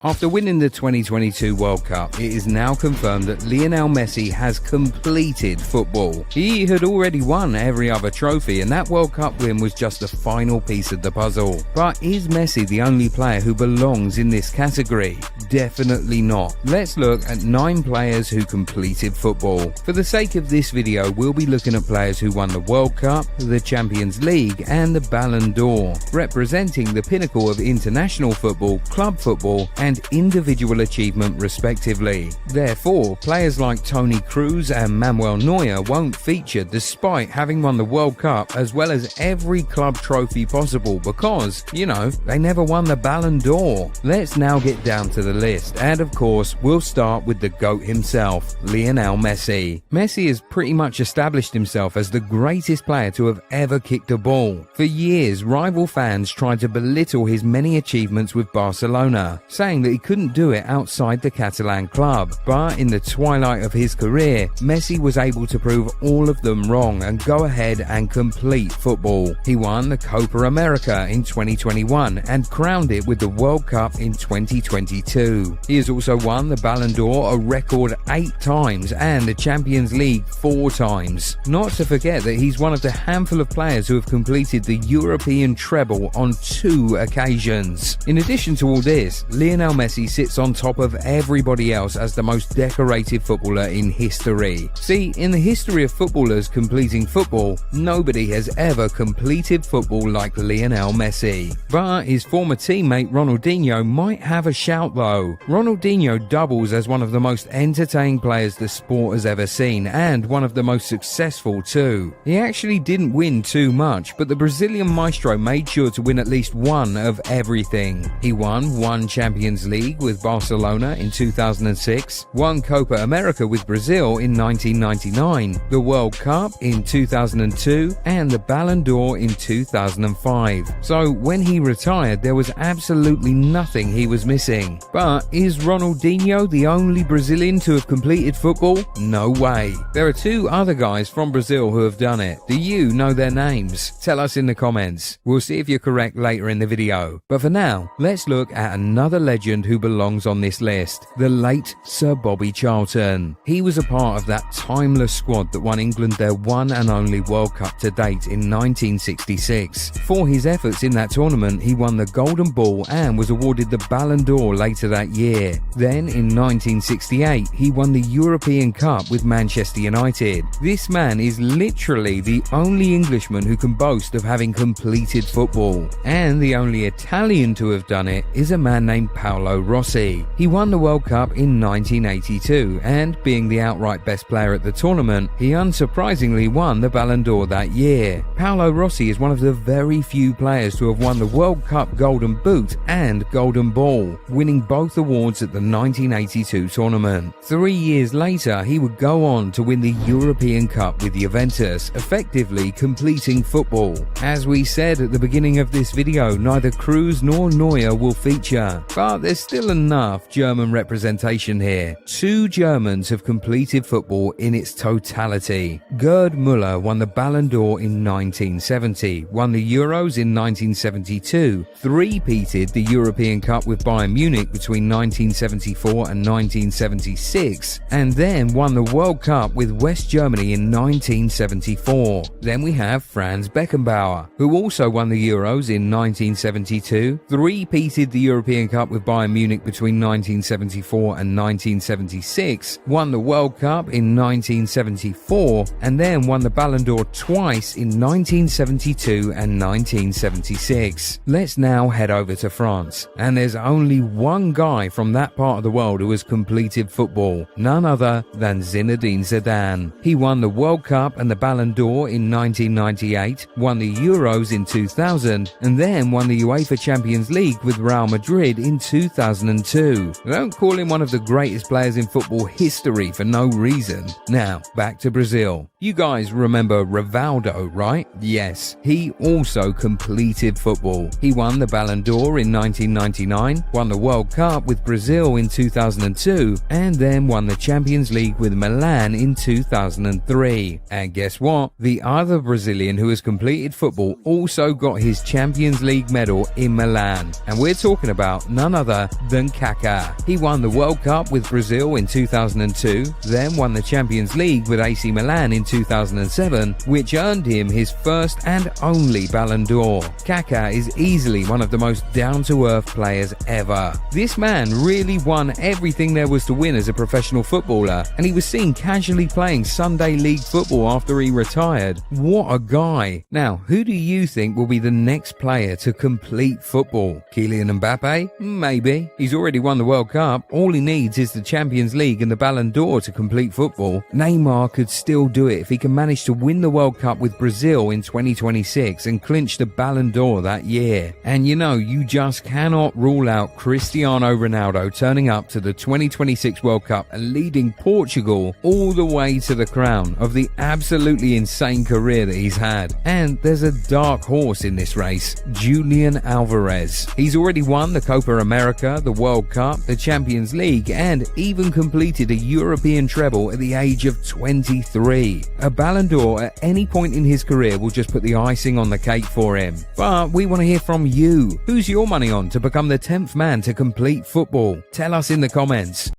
After winning the 2022 World Cup, it is now confirmed that Lionel Messi has completed football. He had already won every other trophy, and that World Cup win was just the final piece of the puzzle. But is Messi the only player who belongs in this category? Definitely not. Let's look at 9 players who completed football. For the sake of this video, we'll be looking at players who won the World Cup, the Champions League, and the Ballon d'Or, representing the pinnacle of international football, club football, and individual achievement respectively. Therefore, players like Toni Kroos and Manuel Neuer won't feature despite having won the World Cup as well as every club trophy possible because, they never won the Ballon d'Or. Let's now get down to the list, and of course, we'll start with the GOAT himself, Lionel Messi. Messi has pretty much established himself as the greatest player to have ever kicked a ball. For years, rival fans tried to belittle his many achievements with Barcelona, saying that he couldn't do it outside the Catalan club. But in the twilight of his career, Messi was able to prove all of them wrong and go ahead and complete football. He won the Copa America in 2021 and crowned it with the World Cup in 2022. He has also won the Ballon d'Or a record 8 times and the Champions League 4 times. Not to forget that he's one of the handful of players who have completed the European treble on 2 occasions. In addition to all this, Lionel Messi sits on top of everybody else as the most decorated footballer in history. See, in the history of footballers completing football, nobody has ever completed football like Lionel Messi. But his former teammate Ronaldinho might have a shout though. Ronaldinho doubles as one of the most entertaining players the sport has ever seen, and one of the most successful too. He actually didn't win too much, but the Brazilian maestro made sure to win at least one of everything. He won 1 Champions League with Barcelona in 2006, won Copa America with Brazil in 1999, the World Cup in 2002, and the Ballon d'Or in 2005. So when he retired, there was absolutely nothing he was missing. But is Ronaldinho the only Brazilian to have completed football? No way. There are 2 other guys from Brazil who have done it. Do you know their names? Tell us in the comments. We'll see if you're correct later in the video. But for now, let's look at another legend who belongs on this list, the late Sir Bobby Charlton. He was a part of that timeless squad that won England their one and only World Cup to date in 1966. For his efforts in that tournament, he won the Golden Ball and was awarded the Ballon d'Or later that year. Then in 1968, he won the European Cup with Manchester United. This man is literally the only Englishman who can boast of having completed football. And the only Italian to have done it is a man named Paolo Rossi. He won the World Cup in 1982, and being the outright best player at the tournament, he unsurprisingly won the Ballon d'Or that year. Paolo Rossi is one of the very few players to have won the World Cup Golden Boot and Golden Ball, winning both awards at the 1982 tournament. 3 years later, he would go on to win the European Cup with Juventus, effectively completing football. As we said at the beginning of this video, neither Kroos nor Neuer will feature, but there's still enough German representation here. 2 Germans have completed football in its totality. Gerd Müller won the Ballon d'Or in 1970, won the Euros in 1972, 3-peated the European Cup with Bayern Munich between 1974 and 1976, and then won the World Cup with West Germany in 1974. Then we have Franz Beckenbauer, who also won the Euros in 1972, 3-peated the European Cup with Bayern Munich between 1974 and 1976, won the World Cup in 1974, and then won the Ballon d'Or twice in 1972 and 1976. Let's now head over to France, and there's only one guy from that part of the world who has completed football, none other than Zinedine Zidane. He won the World Cup and the Ballon d'Or in 1998, won the Euros in 2000, and then won the UEFA Champions League with Real Madrid in 2002. Don't call him one of the greatest players in football history for no reason. Now, back to Brazil. You guys remember Rivaldo, right? Yes, he also completed football. He won the Ballon d'Or in 1999, won the World Cup with Brazil in 2002, and then won the Champions League with Milan in 2003. And guess what? The other Brazilian who has completed football also got his Champions League medal in Milan. And we're talking about none other than Kaká. He won the World Cup with Brazil in 2002, then won the Champions League with AC Milan in 2007, which earned him his first and only Ballon d'Or. Kaká is easily one of the most down-to-earth players ever. This man really won everything there was to win as a professional footballer, and he was seen casually playing Sunday League football after he retired. What a guy. Now, who do you think will be the next player to complete football? Kylian Mbappe? Maybe. He's already won the World Cup. All he needs is the Champions League and the Ballon d'Or to complete football. Neymar could still do it if he can manage to win the World Cup with Brazil in 2026 and clinch the Ballon d'Or that year. And you just cannot rule out Cristiano Ronaldo turning up to the 2026 World Cup and leading Portugal all the way to the crown of the absolutely insane career that he's had. And there's a dark horse in this race, Julian Alvarez. He's already won the Copa America, the World Cup, the Champions League, and even completed a European treble at the age of 23. A Ballon d'Or at any point in his career will just put the icing on the cake for him. But we want to hear from you. Who's your money on to become the 10th man to complete football? Tell us in the comments.